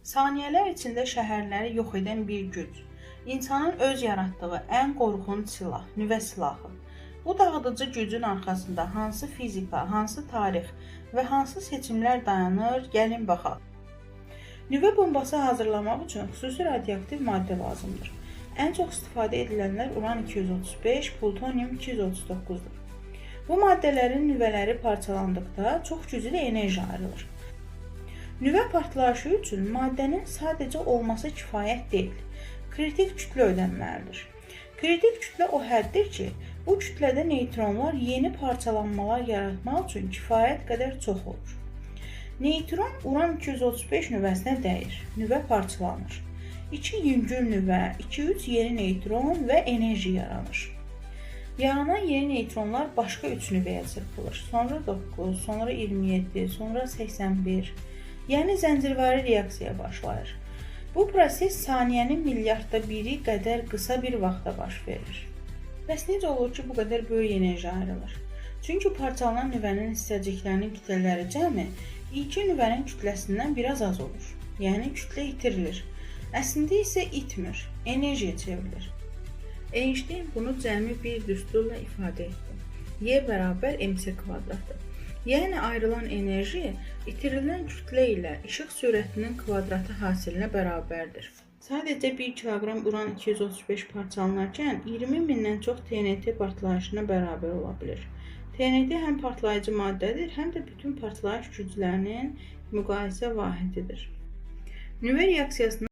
Saniyələr içində şəhərləri yox edən bir güc. İnsanın öz yaratdığı ən qorxunc silah, nüvə silahı. Bu dağıdıcı gücün arxasında hansı fizika, hansı tarix və hansı seçimlər dayanır, gəlin baxaq. Nüvə bombası hazırlamaq üçün xüsusi radioaktiv maddə lazımdır. Ən çox istifadə edilənlər uran-235, plutonium-239-dur. Bu maddələrin nüvələri parçalandıqda çox güclü enerji ayrılır. Nüvə partlayışı üçün maddənin sadəcə olması kifayət deyil. Kritik kütlə ödənməlidir. Kritik kütlə o həddir ki, bu kütlədə neytronlar yeni parçalanmalar yaratmaq üçün kifayət qədər çox olur. Neytron uran-235 nüvəsinə dəyir, nüvə parçalanır. 2 yüngül nüvə, 2-3 yeni neytron və enerji yaranır. Yaranan yeni neytronlar başqa 3 nüvəyə çırpılır. Sonra 9, sonra 27, sonra 81. Yəni zəncirvari reaksiya başlayır. Bu proses saniyənin milyardda biri qədər qısa bir vaxtda baş verir. Bəs necə olur ki, bu qədər böyük enerji ayrılır? Çünki parçalanan nüvənin hissəciklərinin kütlələri cəmi ilkin nüvənin kütləsindən biraz az olur. Yəni kütlə itirilir. Əslində isə itmir, enerjiyə çevrilir. Einstein bunu cəmi bir düsturla ifadə etdi. Y bərabər mc kvadratı. Yəni ayrılan enerji itirilən kütlə ilə işıq sürətinin kvadratı hasilinə bərabərdir. Sadəcə 1 kiloqram uran-235 parçalanarkən 20 mindən çox TNT partlayışına bərabər ola bilir. TNT həm partlayıcı maddədir, həm də bütün partlayış güclərinin müqayisə vahididir. Nüvə reaksiyasının